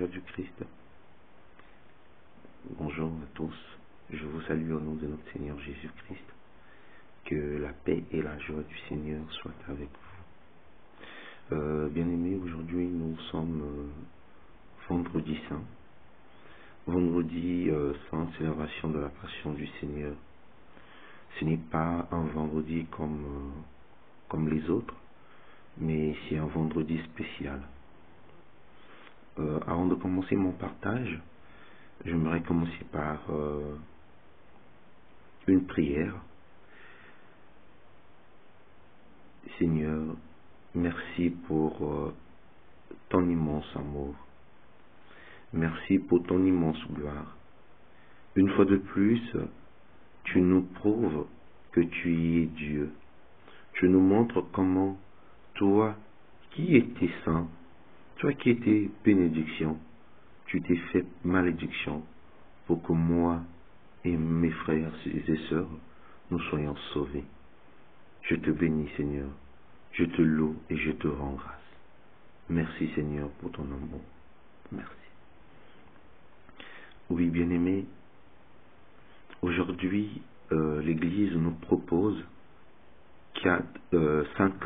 Jésus-Christ. Bonjour à tous. Je vous salue au nom de notre Seigneur Jésus-Christ. Que la paix et la joie du Seigneur soient avec vous. Bien-aimés, aujourd'hui nous sommes vendredi saint. Vendredi saint, célébration de la passion du Seigneur. Ce n'est pas un vendredi comme les autres, mais c'est un vendredi spécial. Avant de commencer mon partage, j'aimerais commencer par une prière. Seigneur, merci pour ton immense amour. Merci pour ton immense gloire. Une fois de plus, tu nous prouves que tu es Dieu. Tu nous montres comment toi, qui étais saint, toi qui étais bénédiction, tu t'es fait malédiction pour que moi et mes frères et sœurs, nous soyons sauvés. Je te bénis, Seigneur. Je te loue et je te rends grâce. Merci, Seigneur, pour ton amour. Merci. Oui, bien-aimés, aujourd'hui, l'Église nous propose cinq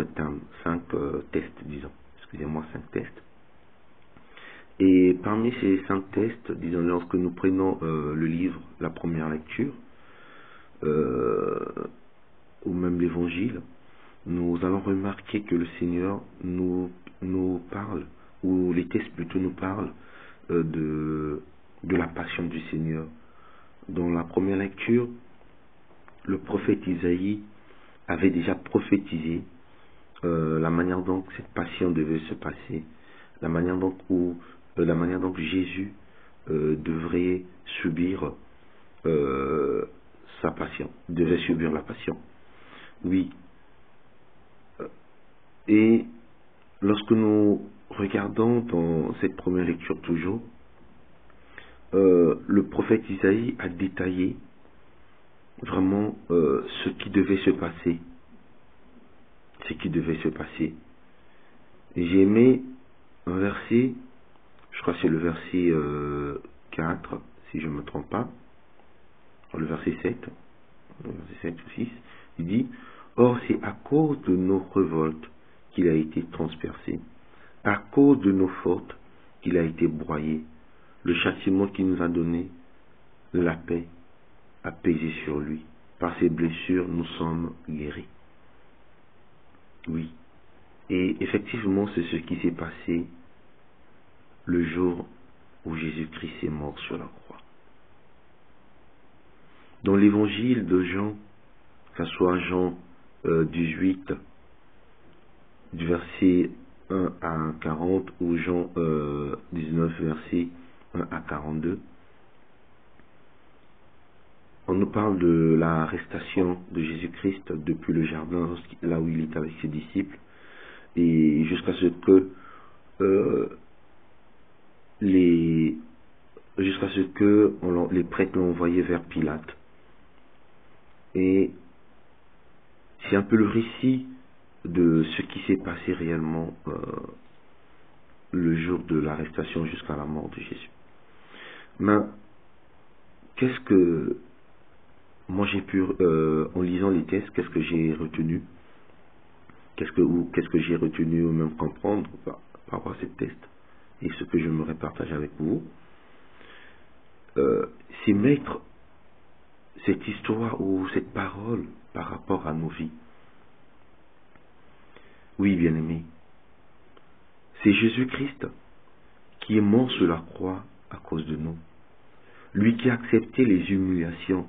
tests, disons. Excusez-moi, 5 tests. Et parmi ces 5 tests, disons, lorsque nous prenons le livre, la première lecture, ou même l'Évangile, nous allons remarquer que le Seigneur nous parle, ou les tests plutôt nous parlent de la passion du Seigneur. Dans la première lecture, le prophète Isaïe avait déjà prophétisé la manière dont cette passion devait se passer, la manière dont Jésus devrait subir sa passion, devait subir la passion. Oui. Et lorsque nous regardons dans cette première lecture toujours, le prophète Isaïe a détaillé vraiment ce qui devait se passer. Et j'ai aimé un verset, je crois que c'est le verset 4, si je ne me trompe pas, le verset 7 ou 6, il dit « Or c'est à cause de nos révoltes qu'il a été transpercé, à cause de nos fautes qu'il a été broyé. Le châtiment qu'il nous a donné, la paix, a pesé sur lui. Par ses blessures, nous sommes guéris. » Oui. Et effectivement, c'est ce qui s'est passé le jour où Jésus-Christ est mort sur la croix. Dans l'évangile de Jean, que ce soit Jean 18, du verset 1 à 40, ou Jean 19, verset 1 à 42, on nous parle de l'arrestation de Jésus-Christ depuis le jardin, là où il était avec ses disciples, et jusqu'à ce que les prêtres l'ont envoyé vers Pilate. Et c'est un peu le récit de ce qui s'est passé réellement le jour de l'arrestation jusqu'à la mort de Jésus. Mais qu'est-ce que moi j'ai pu, en lisant les textes, qu'est-ce que j'ai retenu, qu'est-ce que j'ai retenu ou même comprendre par rapport à ces textes, et ce que j'aimerais partager avec vous, c'est mettre cette histoire ou cette parole par rapport à nos vies. Oui, bien-aimés, c'est Jésus-Christ qui est mort sur la croix à cause de nous. Lui qui a accepté les humiliations,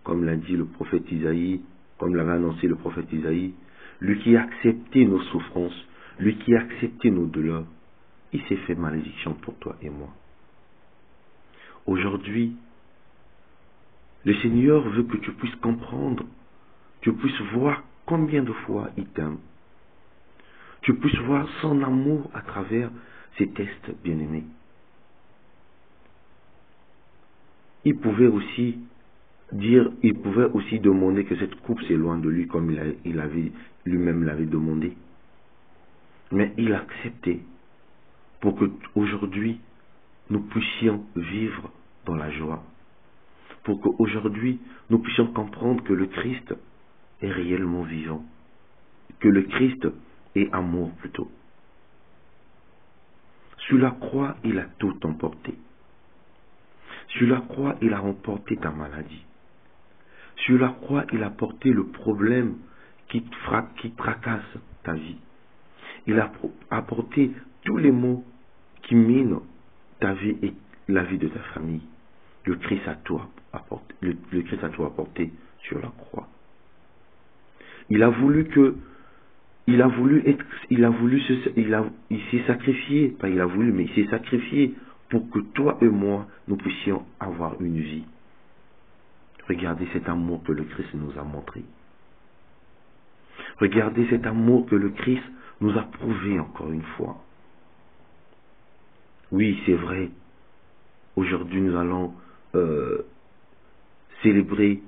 comme l'a dit le prophète Isaïe, comme l'avait annoncé le prophète Isaïe, lui qui a accepté nos souffrances, lui qui a accepté nos douleurs, il s'est fait malédiction pour toi et moi. Aujourd'hui, le Seigneur veut que tu puisses comprendre, tu puisses voir combien de fois il t'aime. Tu puisses voir son amour à travers ces tests, bien-aimés. Il pouvait aussi demander que cette coupe s'éloigne de lui, comme lui-même l'avait demandé. Mais il a accepté pour que aujourd'hui nous puissions vivre dans la joie. Pour qu'aujourd'hui, nous puissions comprendre que le Christ est réellement vivant. Que le Christ est amour plutôt. Sur la croix, il a tout emporté. Sur la croix, il a remporté ta maladie. Sur la croix, il a porté le problème qui tracasse ta vie. Il a apporté tous les maux qui minent ta vie et la vie de ta famille. Le Christ a tout apporté, le Christ a tout apporté sur la croix. Il s'est sacrifié, pas il a voulu, mais il s'est sacrifié pour que toi et moi, nous puissions avoir une vie. Regardez cet amour que le Christ nous a montré. Regardez cet amour que le Christ nous a prouvé encore une fois. Oui, c'est vrai. Aujourd'hui, nous allons célébrer,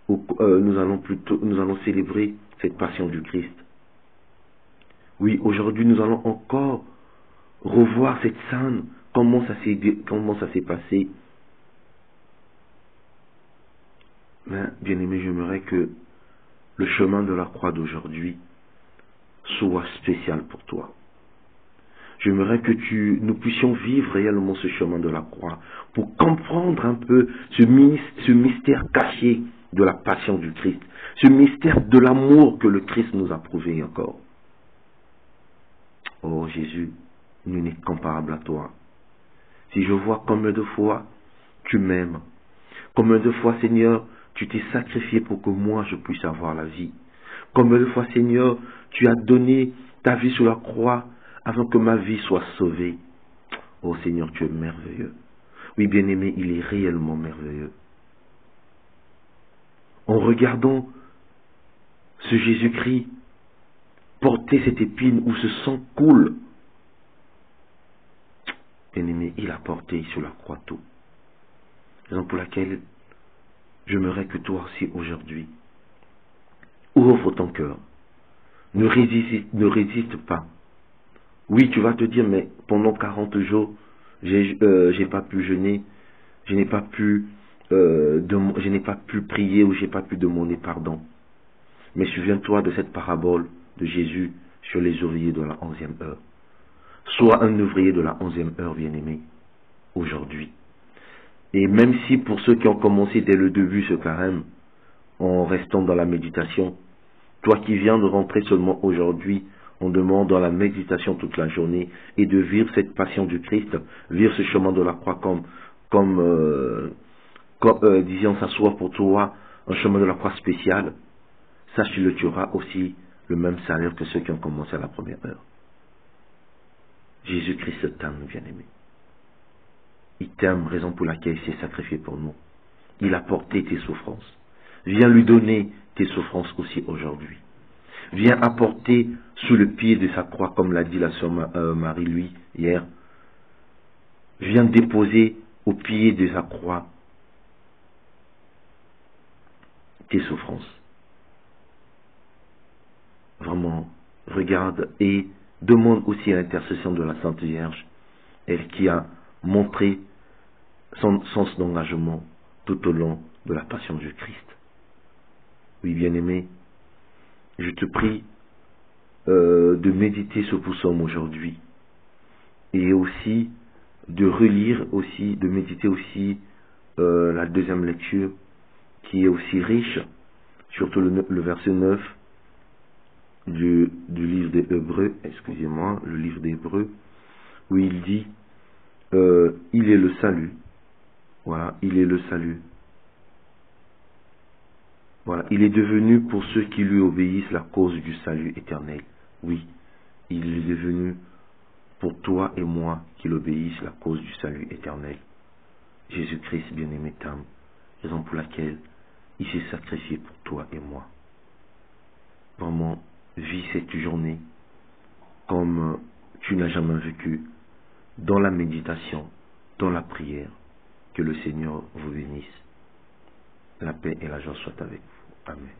nous allons célébrer cette passion du Christ. Oui, aujourd'hui, nous allons encore revoir cette scène, comment ça s'est passé. Mais, bien-aimé, j'aimerais que le chemin de la croix d'aujourd'hui soit spécial pour toi. J'aimerais que nous puissions vivre réellement ce chemin de la croix pour comprendre un peu ce mystère caché de la passion du Christ, ce mystère de l'amour que le Christ nous a prouvé encore. Oh Jésus, nul n'est comparable à toi. Si je vois combien de fois tu m'aimes, combien de fois Seigneur, tu t'es sacrifié pour que moi je puisse avoir la vie. Combien de fois Seigneur, tu as donné ta vie sur la croix afin que ma vie soit sauvée. Oh Seigneur, tu es merveilleux. Oui, bien-aimé, il est réellement merveilleux. En regardant ce Jésus-Christ porter cette épine où ce sang coule, bien-aimé, il a porté sur la croix tout. Raison pour laquelle j'aimerais que toi aussi aujourd'hui, ouvre ton cœur. Ne résiste pas. Oui, tu vas te dire, mais pendant 40 jours, j'ai pas pu jeûner, je n'ai pas pu prier ou j'ai pas pu demander pardon. Mais souviens-toi de cette parabole de Jésus sur les ouvriers de la 11e heure. Sois un ouvrier de la 11e heure, bien-aimé, aujourd'hui. Et même si pour ceux qui ont commencé dès le début ce carême, en restant dans la méditation, toi qui viens de rentrer seulement aujourd'hui, on demande dans la méditation toute la journée et de vivre cette passion du Christ, vivre ce chemin de la croix comme disons, ça soit pour toi un chemin de la croix spécial, sache-le, tu auras aussi le même salaire que ceux qui ont commencé à la première heure. Jésus-Christ t'aime, bien-aimé. Il t'aime, raison pour laquelle il s'est sacrifié pour nous. Il a porté tes souffrances. Viens lui donner tes souffrances aussi aujourd'hui. Viens apporter sous le pied de sa croix, comme l'a dit la sœur Marie, lui, hier. Viens déposer au pied de sa croix tes souffrances. Vraiment, regarde et demande aussi l'intercession de la Sainte Vierge, elle qui a montré son sens d'engagement tout au long de la passion du Christ. Oui, bien-aimé, je te prie de méditer ce psaume aujourd'hui et aussi de relire aussi, de méditer aussi la deuxième lecture qui est aussi riche, surtout le verset 9 du livre des Hébreux, excusez-moi, le livre des Hébreux, où il dit il est le salut. Voilà, il est le salut. Voilà, il est devenu pour ceux qui lui obéissent la cause du salut éternel. Oui, il est devenu pour toi et moi qui l'obéissent la cause du salut éternel. Jésus-Christ, bien-aimé, t'aime, raison pour laquelle il s'est sacrifié pour toi et moi. Vraiment, vis cette journée comme tu n'as jamais vécu, dans la méditation, dans la prière. Que le Seigneur vous bénisse. La paix et la joie soient avec vous. Amen.